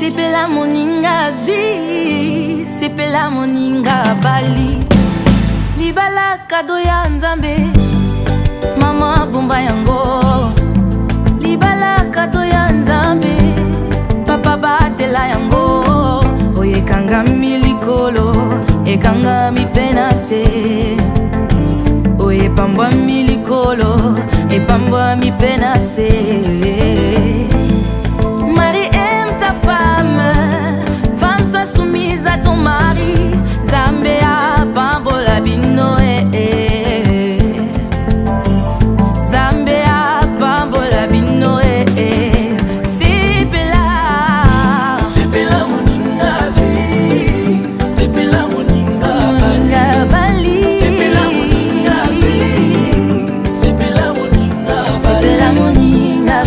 Sepela moninga zwi, sepela moninga bali. Libala kado ya Nzambe, mama bomba yango. Libala kado ya Nzambe, papa batela yango. Oye kanga milikolo, ekanga mi penase. Oye pambwa milikolo, epambwa mi penase. Marie aime ta femme, femme sois soumise à ton mari. Zambea pambola bino Zambea pambola bino Sepela, sepela moninga zwi, sepela moninga bali. Sepela moninga zwi, sepela moninga Sepela moninga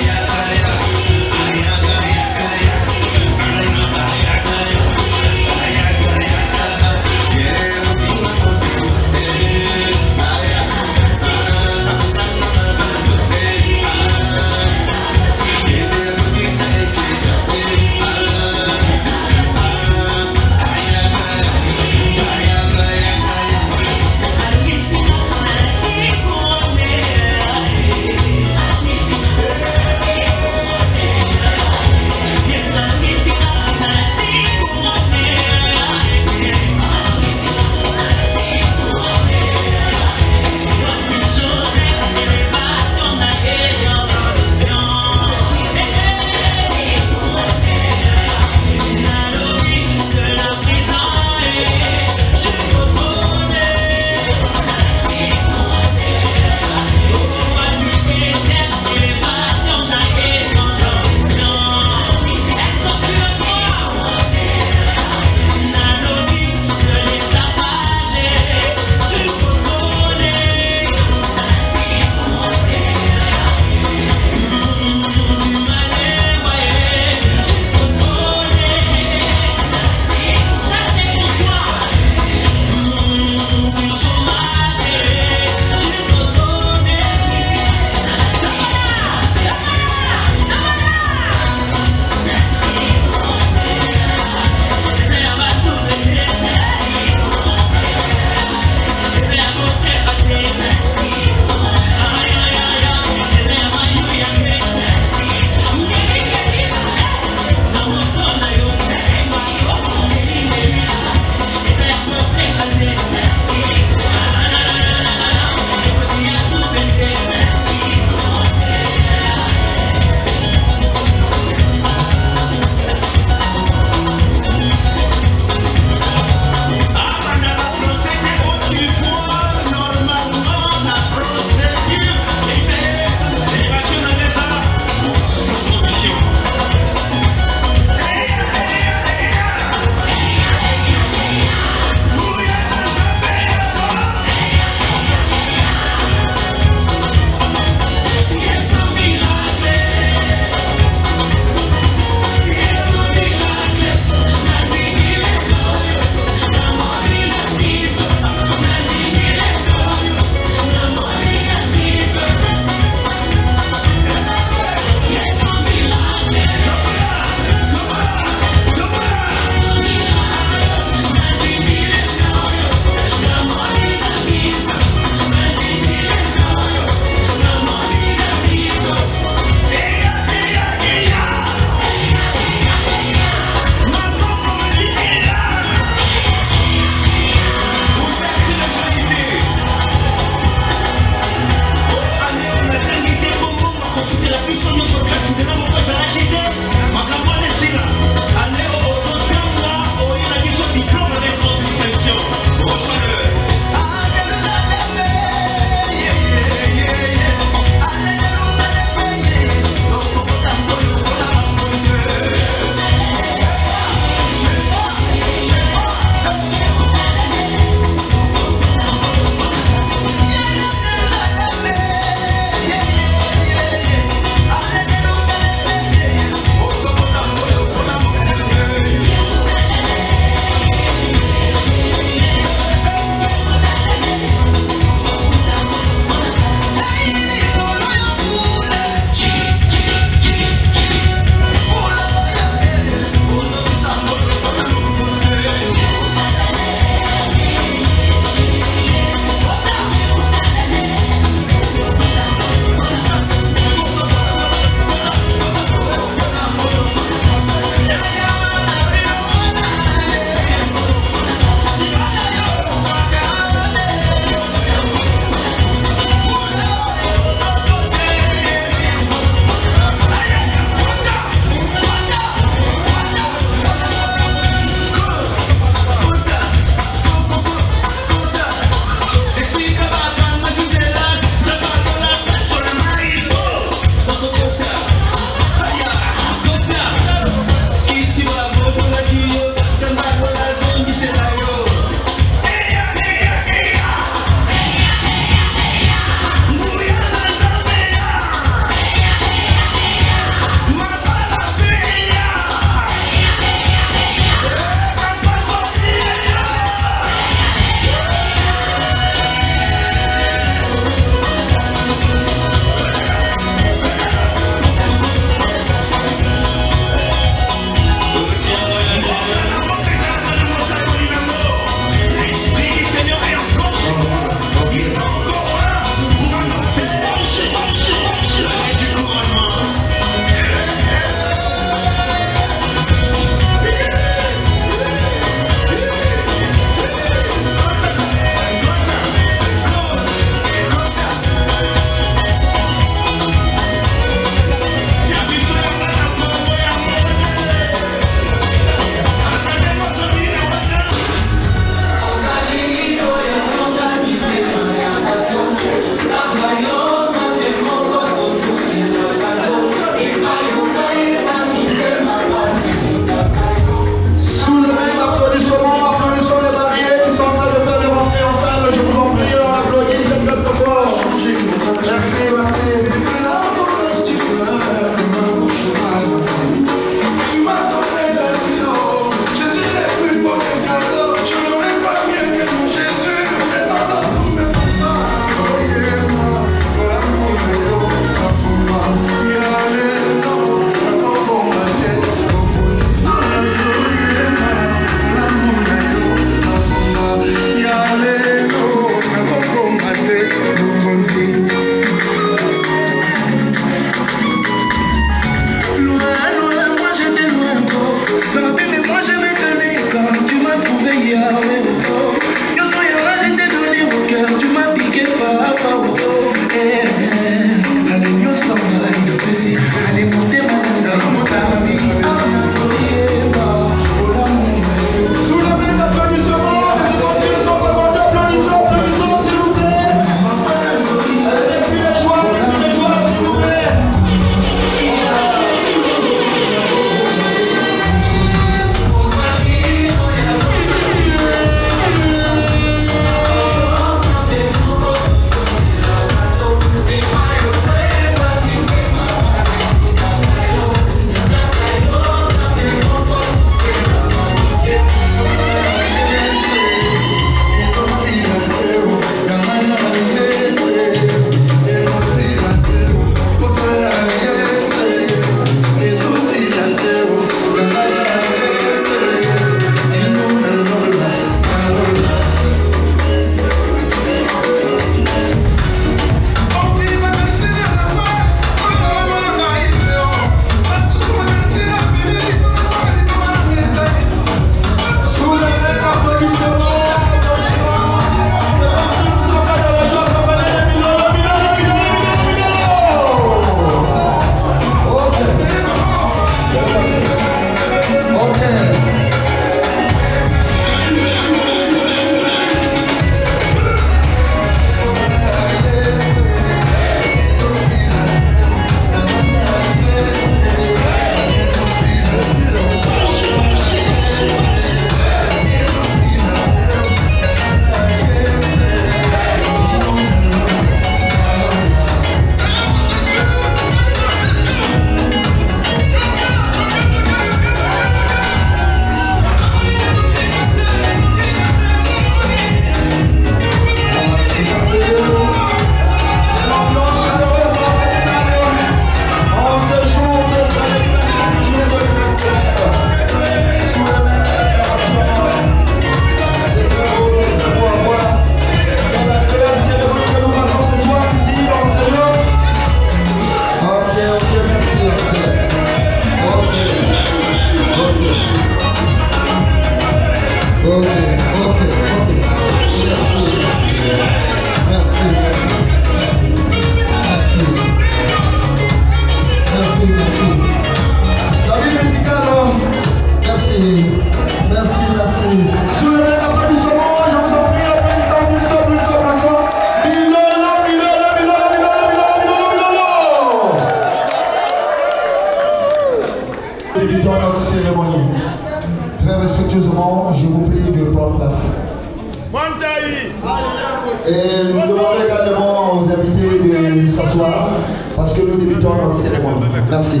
Et nous demandons également aux invités de s'asseoir parce que nous débutons notre cérémonie. Merci.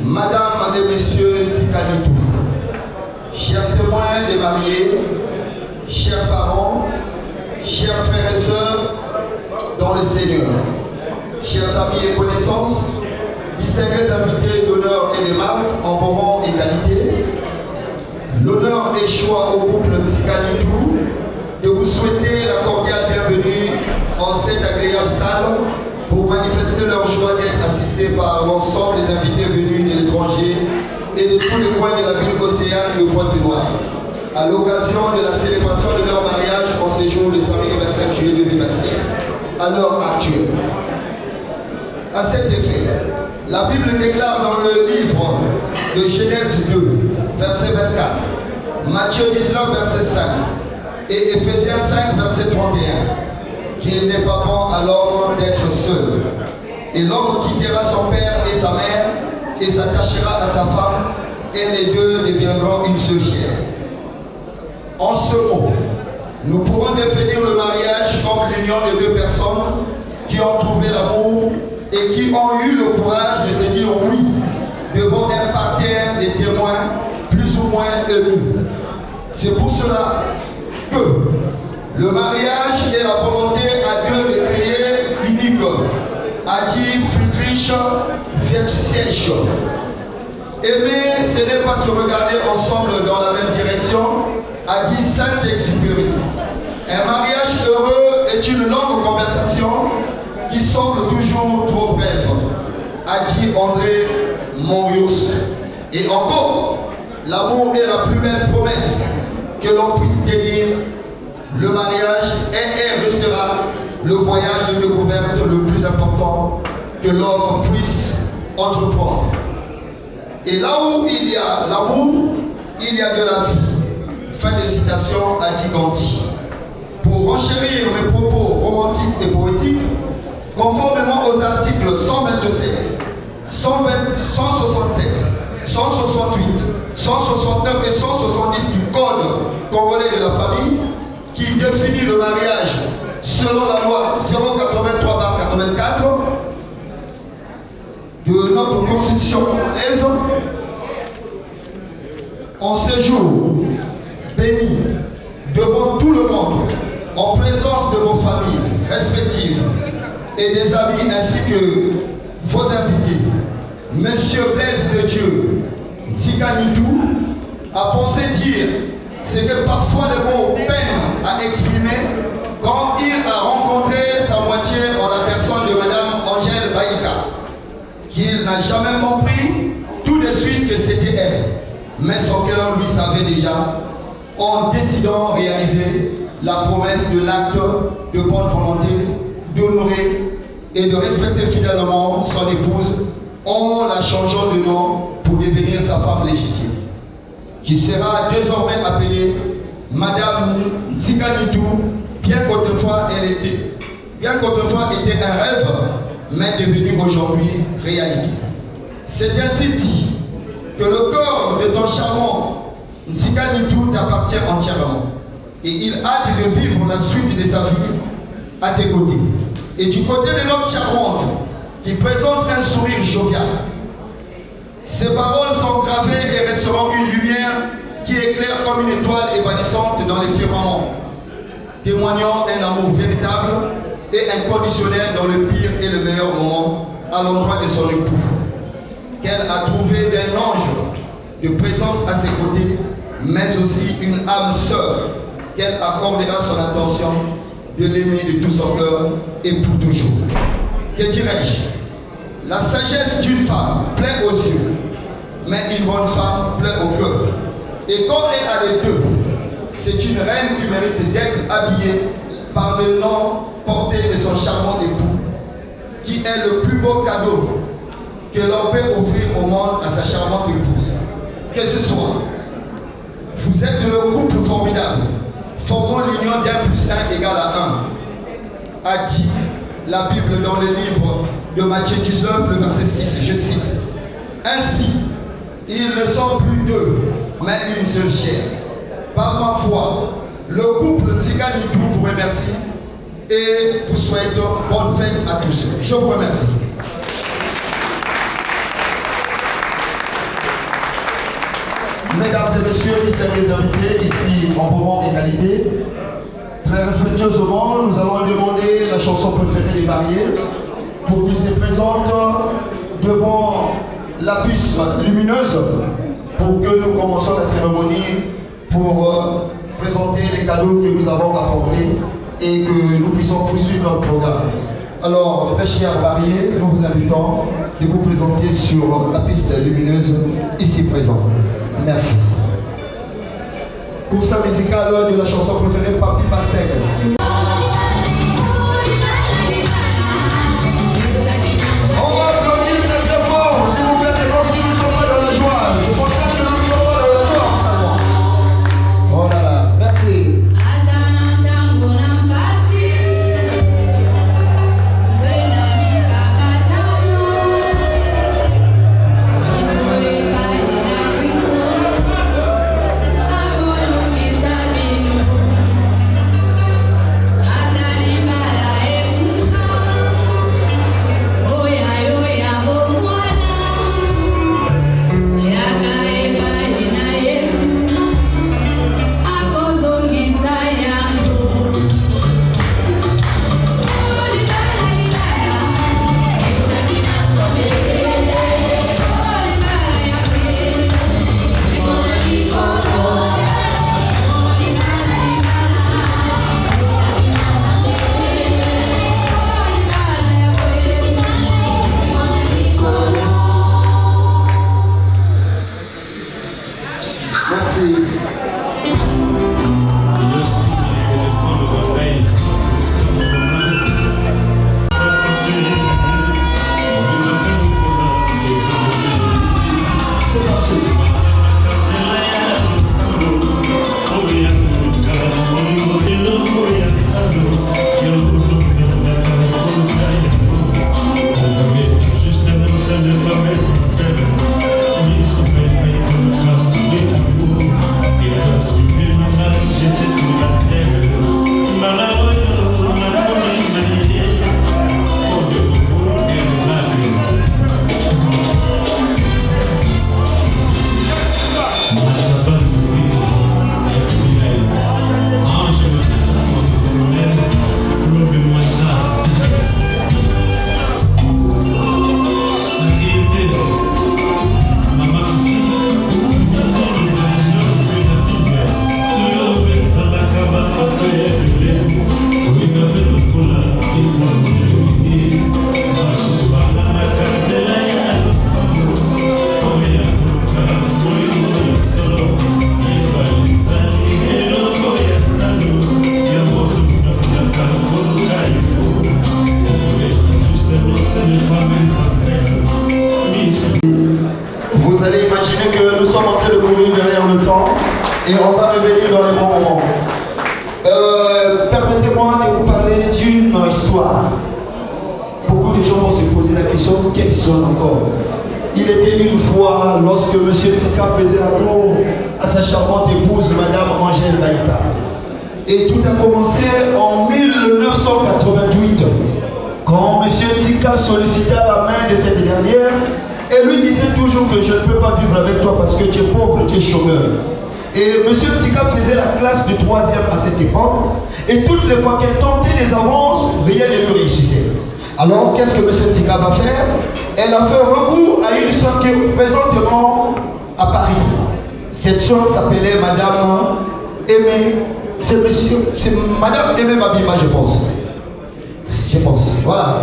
Madame et Messieurs Sikanitou, chers témoins des mariés, chers parents, chers frères et sœurs dans le Seigneur, chers amis et connaissances, distingués invités d'honneur et de marque en vos rangs et qualités, l'honneur échoit au couple Sikanitou de vous souhaiter la cordiale bienvenue en cette agréable salle pour manifester leur joie d'être assistés par l'ensemble des invités venus de l'étranger et de tous les coins de la ville Océane de Pointe-Noire, à l'occasion de la célébration de leur mariage en séjour le samedi 25 juillet 2026, à l'heure actuelle. À cet effet, la Bible déclare dans le livre de Genèse 2, verset 24, Matthieu 19, verset 5 et Éphésiens 5, verset 31, qu'il n'est pas bon à l'homme d'être seul. Et l'homme quittera son père et sa mère et s'attachera à sa femme, et les deux deviendront une seule chair. En ce mot, nous pourrons définir le mariage comme l'union de deux personnes qui ont trouvé l'amour et qui ont eu le courage de se dire oui devant un parterre des témoins plus ou moins émus. C'est pour cela que le mariage est la volonté à Dieu de créer l'unique, a dit Friedrich Nietzsche. Aimer, ce n'est pas se regarder ensemble dans la même direction, a dit Saint-Exupéry. Un mariage heureux est une longue conversation qui semble toujours trop brève, a dit André Morius. Et encore, l'amour est la plus belle promesse que l'on puisse tenir. Le mariage est et restera le voyage de découverte le plus important que l'homme puisse entreprendre. Et là où il y a l'amour, il y a de la vie. Fin de citation, a dit Gandhi. Pour renchérir mes propos romantiques et poétiques, conformément aux articles 127, 167, 168, 169 et 170 du Code congolais de la famille, qui définit le mariage selon la loi 083/84 de notre constitution congolaise, en séjour béni devant tout le monde, en présence de vos familles respectives et des amis ainsi que vos invités, Monsieur Blaise de Dieu Nsikanitou a pensé dire ce que parfois les mots peinent à exprimer quand il a rencontré sa moitié en la personne de Madame Angèle Baïka, qu'il n'a jamais compris tout de suite que c'était elle, mais son cœur lui savait déjà, en décidant de réaliser la promesse de l'acte de bonne volonté, d'honorer et de respecter fidèlement son épouse en la changeant de nom pour devenir sa femme légitime, qui sera désormais appelée Madame Nsikanitou, bien qu'autrefois était un rêve, mais devenu aujourd'hui réalité. C'est ainsi dit que le corps de ton charmant Nsikanitou t'appartient entièrement, et il hâte de vivre la suite de sa vie à tes côtés. Et du côté de notre charmante, qui présente un sourire jovial, ces paroles sont gravées et resteront une lumière qui éclaire comme une étoile évanissante dans les firmaments, témoignant un amour véritable et inconditionnel dans le pire et le meilleur moment à l'endroit de son époux, qu'elle a trouvé d'un ange de présence à ses côtés, mais aussi une âme sœur qu'elle accordera son attention de l'aimer de tout son cœur et pour toujours. Que dirais-je? La sagesse d'une femme plaît aux yeux, mais une bonne femme plaît au cœur. Et quand elle a les deux, c'est une reine qui mérite d'être habillée par le nom porté de son charmant époux, qui est le plus beau cadeau que l'on peut offrir au monde à sa charmante épouse. Que ce soit, vous êtes le couple formidable, formant l'union d'1 + 1 égale à 1, a dit la Bible dans le livre de Matthieu 19, le verset 6, je cite. Ainsi, ils ne sont plus deux, mais une seule chair. Par ma foi, le couple Nsikanitou vous remercie et vous souhaite bonne fête à tous. Je vous remercie. Mesdames et messieurs, distingués invités, ici en moment égalité, très respectueusement, nous allons demander la chanson préférée des mariés pour qu'ils se présentent devant la puce lumineuse pour que nous commencions la cérémonie pour présenter les cadeaux que nous avons apportés et que nous puissions poursuivre notre programme. Alors, très chers mariés, nous vous invitons de vous présenter sur la piste lumineuse ici présente. Merci. Constat musical de la chanson préférée par Papi Pastèque. Vous allez imaginer que nous sommes en train de courir derrière le temps et on va revenir dans les bons moments. Permettez-moi de vous parler d'une histoire. Beaucoup de gens vont se poser la question, quelle histoire encore? Il était une fois lorsque M. Tika faisait la cour à sa charmante épouse, Madame Angèle Baïka. Et tout a commencé en 1988, quand M. Tika sollicitait la main de cette dernière et lui disait toujours que je ne peux pas vivre avec toi parce que tu es pauvre, tu es chômeur. Et M. Tika faisait la classe de 3e à cette époque, et toutes les fois qu'elle tentait des avances, rien ne lui réussissait. Alors, qu'est-ce que M. Tika va faire? Elle a fait recours à une soeur qui est présentement à Paris. Cette soeur s'appelait Madame Aimée. C'est Madame Aimée Babima, je pense. Voilà.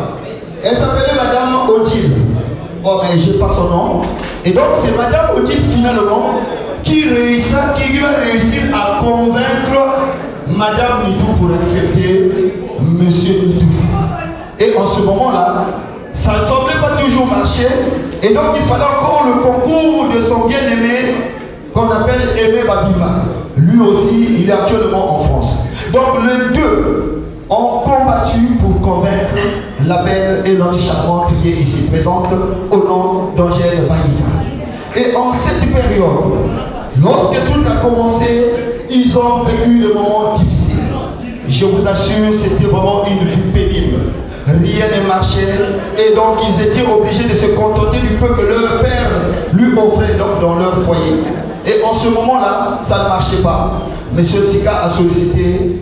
Elle s'appelait Madame Odile. Oh, mais je n'ai pas son nom. Et donc, c'est Madame Odile, finalement, qui va réussir à convaincre Madame Nidou pour accepter Monsieur Nidou. Et en ce moment-là, ça ne semblait pas toujours marcher. Et donc, il fallait encore le concours de son bien-aimé, qu'on appelle Aimé Babima. Lui aussi, il est actuellement en France. Donc, les deux ont combattu pour convaincre la belle et l'anticharmante qui est ici présente au nom d'Angèle Baïka. Et en cette période, lorsque tout a commencé, ils ont vécu des moments difficiles. Je vous assure, c'était vraiment une vie pénible. Rien ne marchait et donc ils étaient obligés de se contenter du peu que leur père lui offrait donc dans leur foyer. Et en ce moment-là, ça ne marchait pas. Monsieur Tika a sollicité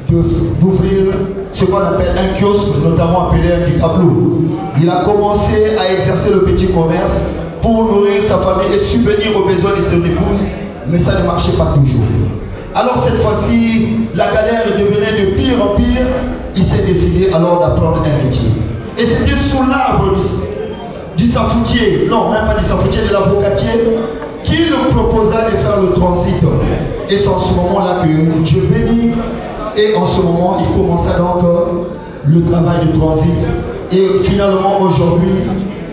d'ouvrir ce qu'on appelle un kiosque, notamment appelé un tableau. Il a commencé à exercer le petit commerce pour nourrir sa famille et subvenir aux besoins de son épouse, mais ça ne marchait pas toujours. Alors cette fois-ci, la galère devenait de pire en pire. Il s'est décidé alors d'apprendre un métier. Et c'était sous l'arbre du safoutier, non, même pas du safoutier, de l'avocatier, qu'il proposa de faire le transit. Et c'est en ce moment-là que Dieu bénit. Et en ce moment, il commença donc le travail de transit. Et finalement, aujourd'hui,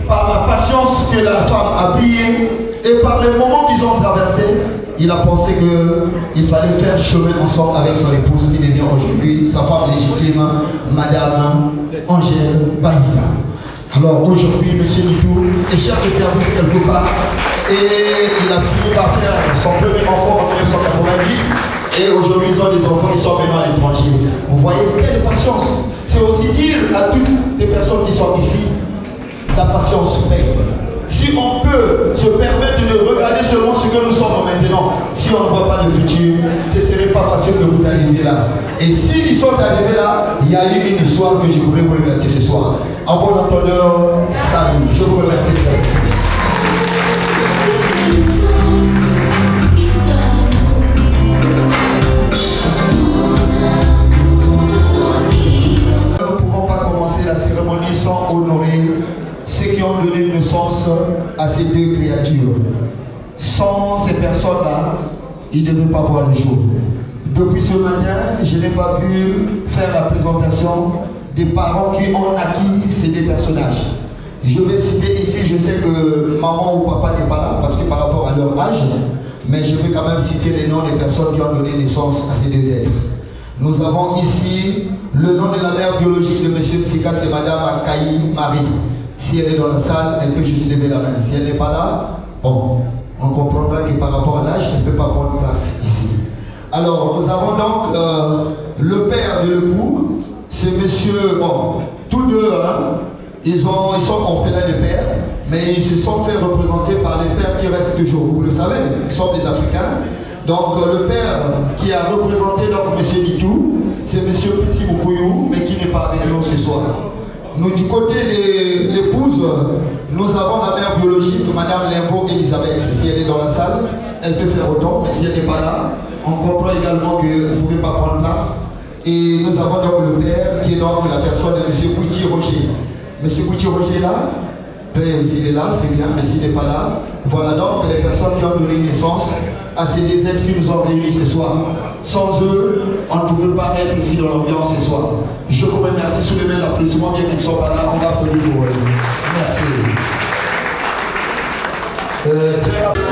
par la patience que la femme a brillé et par les moments qu'ils ont traversés, il a pensé qu'il fallait faire chemin ensemble avec son épouse qui devient aujourd'hui sa femme légitime, Madame Angèle Baïka. Alors aujourd'hui, M. Nidou est chef de service quelque part et il a fini par faire son premier enfant en 1990 et aujourd'hui ils ont des enfants qui sont venus à l'étranger. Vous voyez quelle patience. C'est aussi dire à toutes les personnes qui sont ici, la patience paye. Si on peut se permettre de regarder seulement ce que nous sommes maintenant, si on ne voit pas le futur, ce ne serait pas facile de vous arriver là. Et s'ils sont arrivés là, il y a eu une histoire que je voulais vous relater ce soir. En bon entendeur, salut. Je vous remercie très bien. Nous ne pouvons pas commencer la cérémonie sans honorer ceux qui ont donné naissance à ces deux créatures. Sans ces personnes-là, ils ne devaient pas voir le jour. Depuis ce matin, je n'ai pas pu faire la présentation des parents qui ont acquis ces deux personnages. Je vais citer ici, je sais que maman ou papa n'est pas là parce que par rapport à leur âge, mais je vais quand même citer les noms des personnes qui ont donné naissance à ces deux êtres. Nous avons ici le nom de la mère biologique de M. Tika, c'est Madame Akaï Marie. Si elle est dans la salle, elle peut juste lever la main. Si elle n'est pas là, bon, on comprendra que par rapport à l'âge, elle ne peut pas prendre place ici. Alors, nous avons donc le père de l'époux, c'est monsieur, bon, tous deux, hein, ils sont orphelins de père, mais ils se sont fait représenter par les pères qui restent toujours, vous le savez, qui sont des Africains. Donc, le père qui a représenté donc M. Nidou, c'est M. Pissi Mukuyu, mais qui n'est pas avec nous ce soir. Nous, du côté de l'épouse, nous avons la mère biologique, Madame Limbo Elisabeth. Si elle est dans la salle, elle peut faire autant, mais si elle n'est pas là, on comprend également que vous ne pouvez pas prendre là. Et nous avons donc le père, qui est donc la personne de M. Kouti Roger. M. Kouti Roger est là? S'il est là, c'est bien, mais s'il n'est pas là, voilà donc les personnes qui ont donné naissance à ces deux êtres qui nous ont réunis ce soir. Sans eux, on ne pouvait pas être ici dans l'ambiance ce soir. Je vous remercie. Sous les mains d'applaudissements, bien qu'ils ne soient pas là, on va applaudir pour eux. Merci. Très rapide.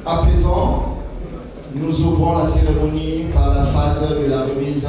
À présent, nous ouvrons la cérémonie par la phase de la remise.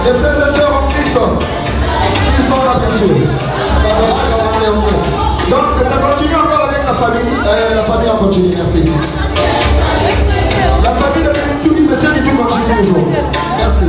Les frères et sœurs en Christ, s'ils sont là, bien sûr. Donc, ça continue encore avec la famille. La famille en continue, merci. La famille de Bénédicte, mais c'est qui continue toujours. Merci.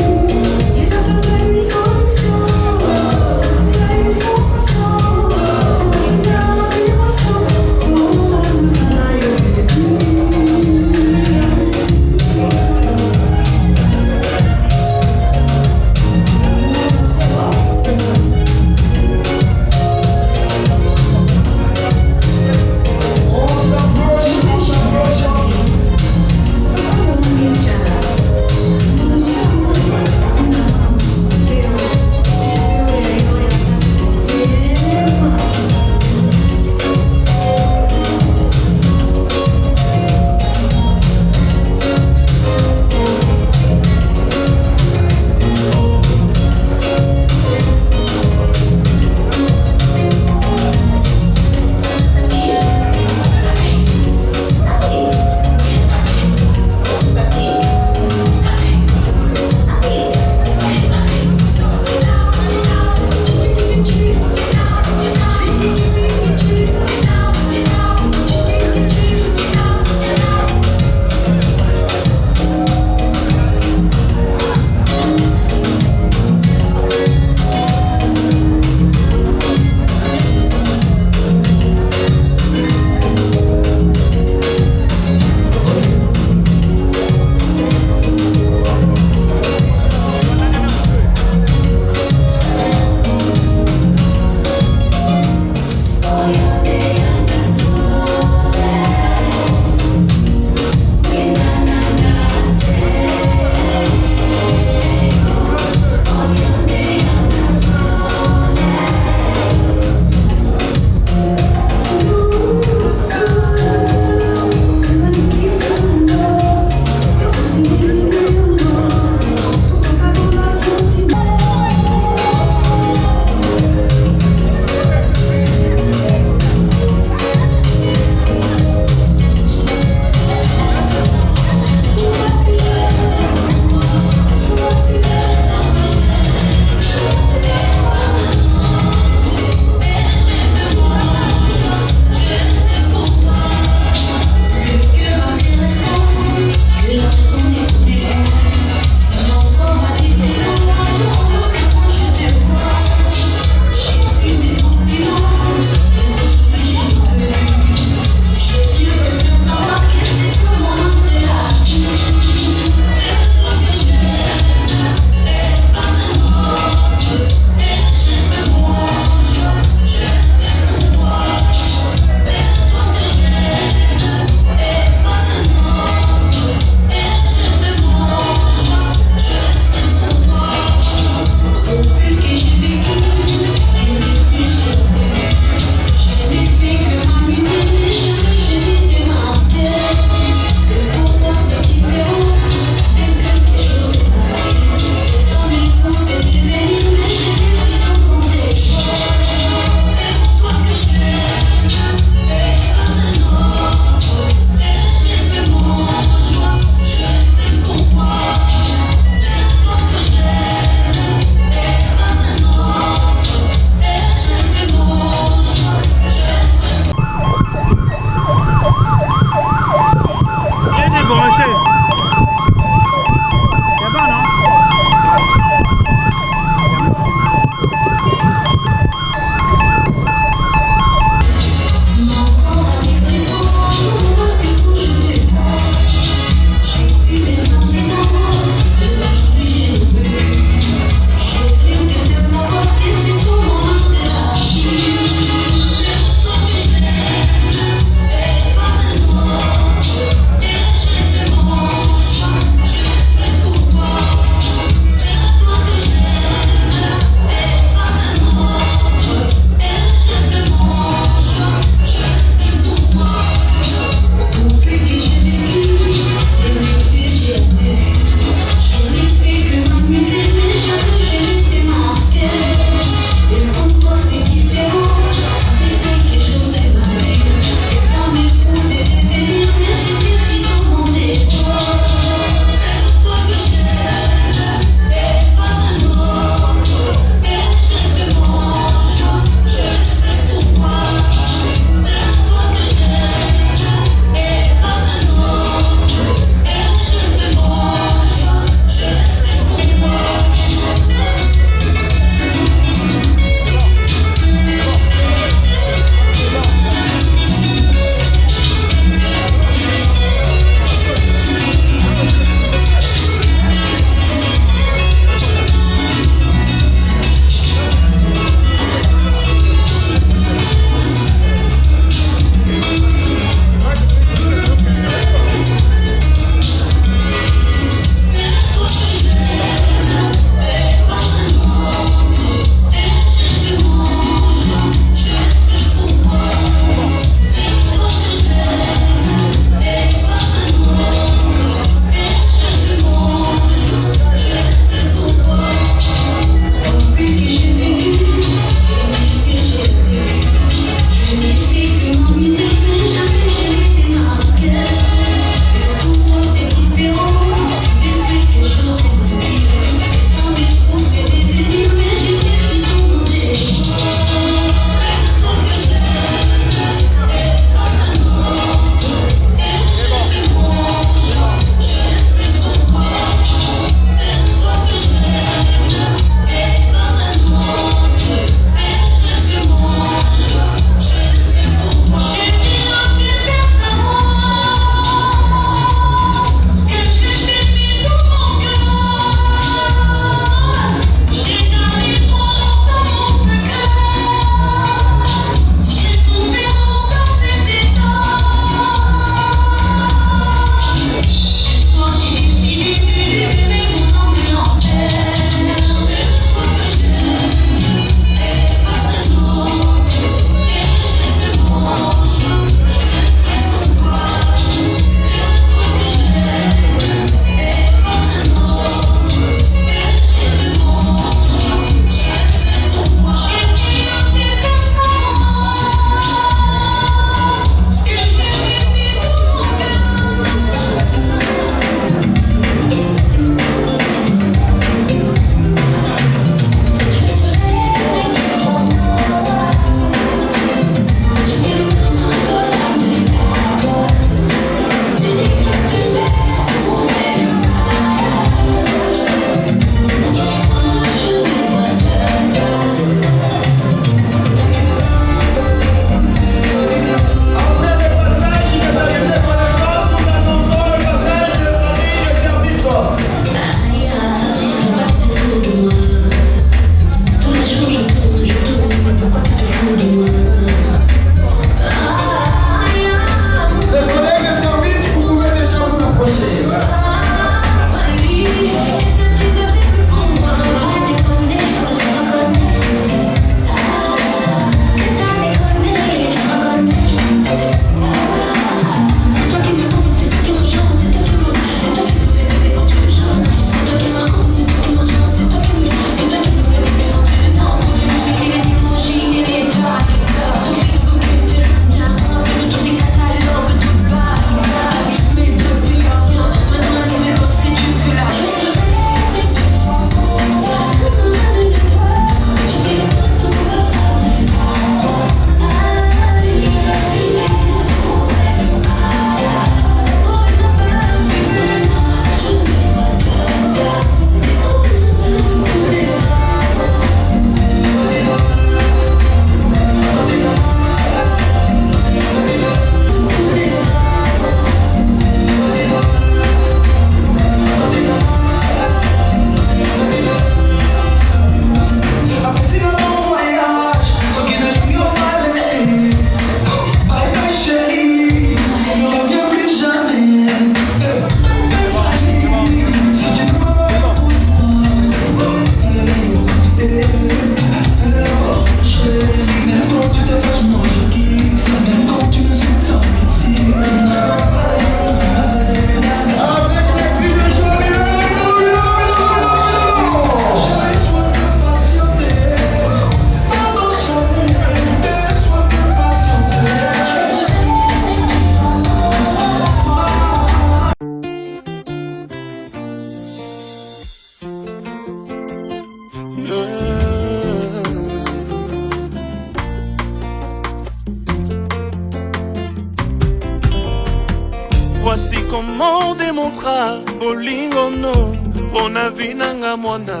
Voici comment on démontra Bolingono, on a vu nanga mwana.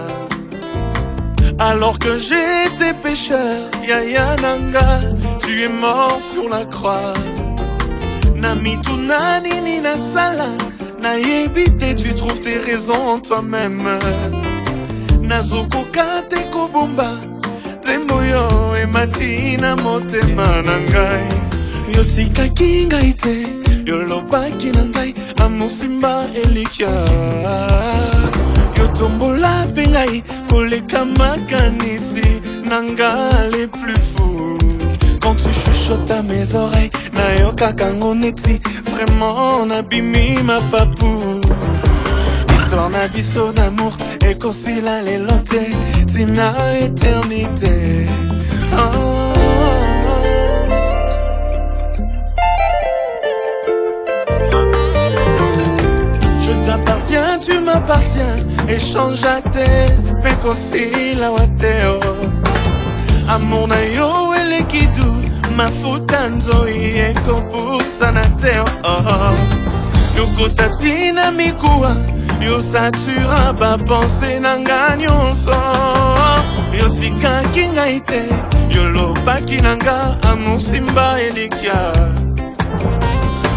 Alors que j'étais pécheur, Yaya Nanga, tu es mort sur la croix. Nami tunani ni na sala, na yebite, tu trouves tes raisons en toi-même. Nazoko kate kobomba, temboyo e matina motema nangai. Yotika kinga ite, yolobaki nandai, amusimba elikia. Yotombola bengai, koleka makanisi, nanga les plus fous. Quand tu chuchotes à mes oreilles, nayoka kangoneti, vraiment nabimi ma papou. Histoire nabiso d'amour, et kosila les lote, tina éternité. Oh. Tu m'appartiens, échange à tes pekosi la wateo. Amour na yo elekidou, mafuta nzoi eko pusa na teo. Yoko tatina mikuwa, yo satura ba pense nanga nyonso. Yo sika kinga ite, yo lobaki nanga amusimba elikia.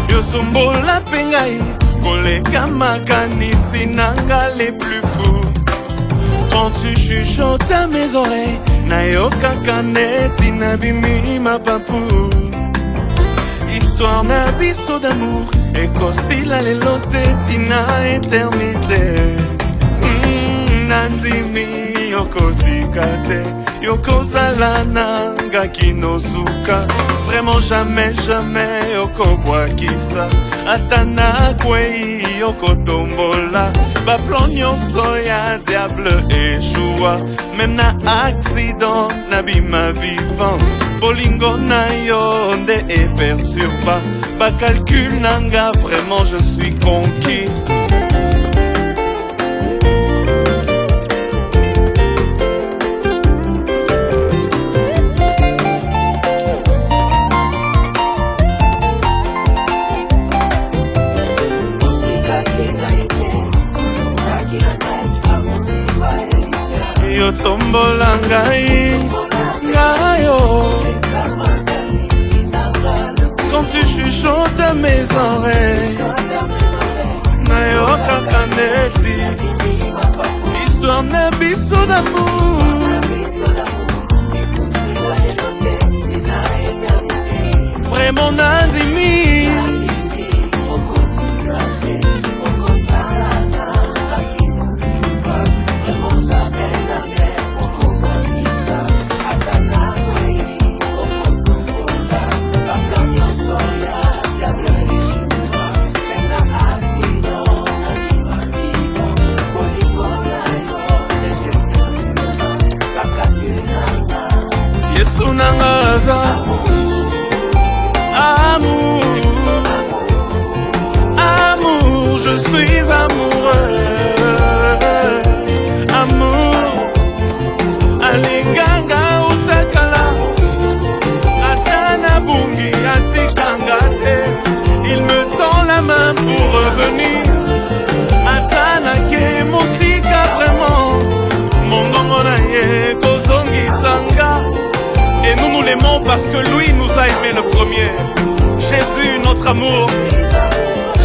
Yo tumbola pengai, koleka makanisi nanga les plus fous. Quand tu chuchotes à mes oreilles, nayoka kaneti nabimi ma papou. Histoire nabiso d'amour, ekosila lelote tina éternité. Nandimi yokotikate, yokozala nanga kinosuka. Vraiment jamais, jamais yokobwakisa. Atana kwei yokotombola, ba plan nyonso ya diable échoua. Même na accident nabima vivant, bolingo na yo nde eperturba. Ba calcul nanga, vraiment je suis conquis. Yo tombola ngai, ngayo. Quand tu chuchotes à mes oreilles, nayoka kaneti, histoire nabiso d'amour. Vraiment nandimi, amour, amour, je suis amoureux. Amour, alinganga utakala, atana bungi atikangate. Il me tend la main pour revenir. Atana ke musika vraiment, mon gongona ye kozongi sanga. Et nous l'aimons parce que lui nous a aimé le premier. Jésus notre amour,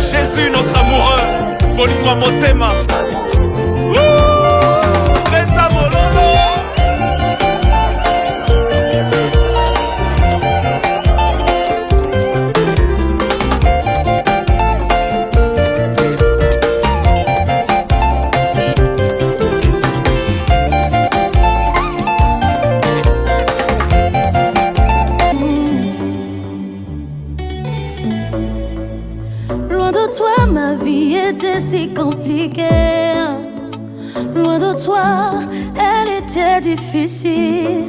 Jésus notre amoureux. Bolingo motema. Benza mololo. Toi, ma vie était si compliquée. Loin de toi, elle était difficile.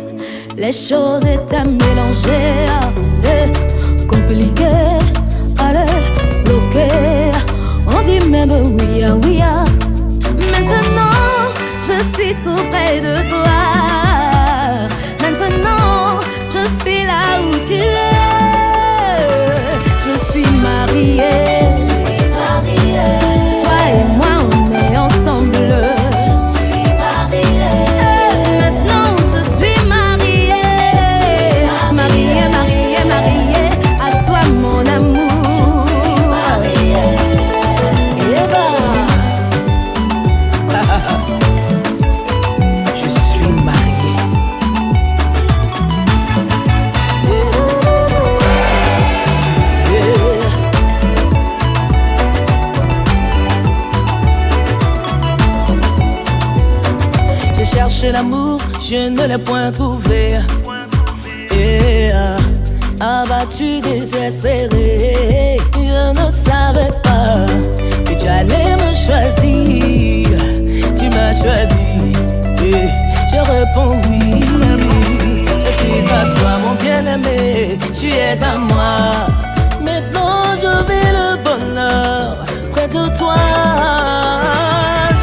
Les choses étaient mélangées, compliquées, allez, bloquées. On dit même oui, oui. Maintenant, je suis suis tout près de toi. Maintenant, je suis là où tu es. Je suis mariée. Je suis mariée. Toi et moi, on est ensemble. Je suis mariée. Maintenant, je suis mariée. Je suis mariée, mariée, mariée. À toi, mon amour. Je suis mariée. Et Je suis mariée. J'ai cherché l'amour, je ne l'ai point trouvé. Abattu, désespéré, je ne savais pas que tu allais me choisir. Tu m'as choisi et je réponds oui. Je suis à toi, mon bien-aimé, tu es à moi. Maintenant je vis le bonheur près de toi.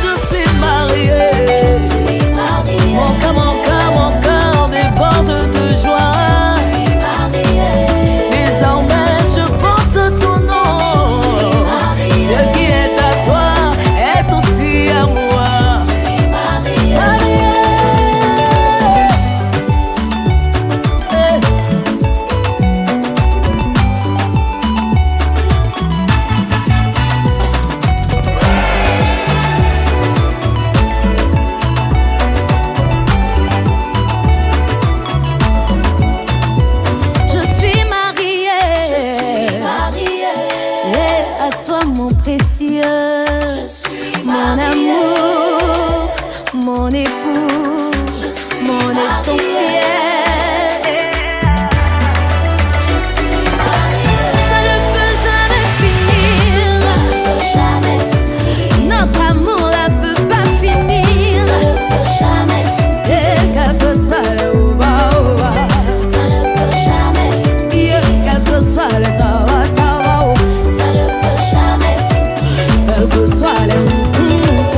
Je suis mariée. je suis mariée. Mon cœur déborde de joie. Désormais je porte ton nom. Ce qui est à toi est aussi à moi. Mariée. Je suis mariée. Et à toi, mon précieux. Mon amour, mon époux, mon essentiel. Ça ne peut jamais finir. Notre amour là peut pas finir. Et quel que soit le ouba-ouba, quel que soit le tawa-tawa, quel que soit le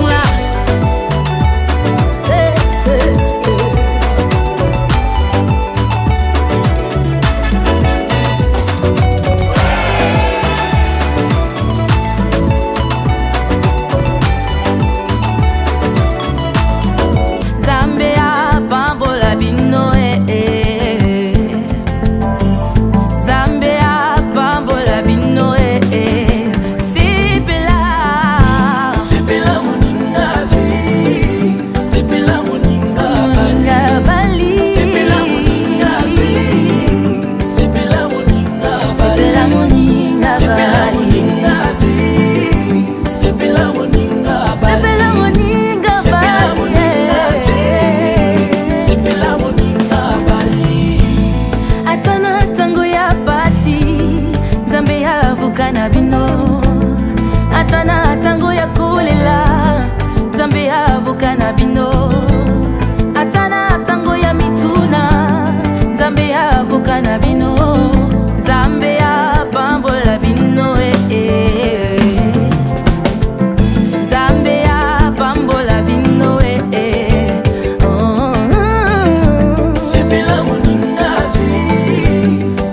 là. C'est. Zambia, Bambola, Bino, Zambia, Bambola, Bino, Sipila Moninga, Sipila Moninga, Bali, Sipila Moninga, Sipila Moninga, Sipila Moninga, Sipila Bali. Moninga, Sipila Moninga, Sipila Moninga, Sipila Moninga, Bali. Atana tango ya basi, Nzambe yavuka na bino. Atana tango ya kolela, Nzambe yavuka na bino. Atana tango ya mituna, Nzambe yavuka na bino. Nzambe ya bambola bino Nzambe ya bambola bino oh. Sipila Moninga,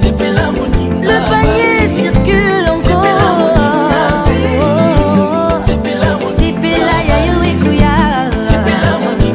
Sipila Moninga, Le panier circule encore. Sipila Moninga, Sipila ya yuikuya. Sipila Moninga.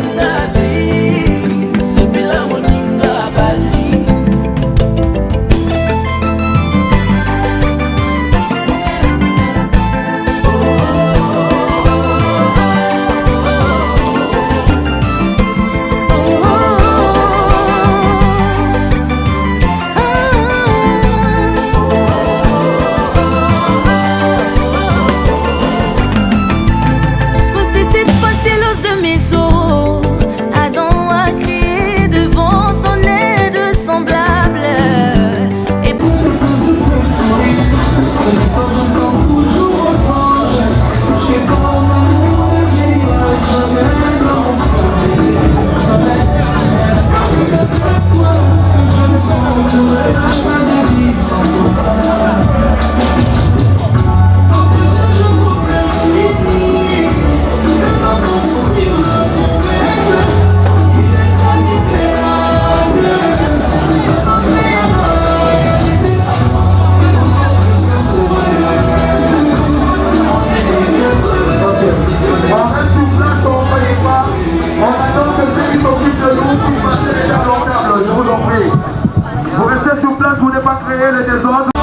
créer le désordre.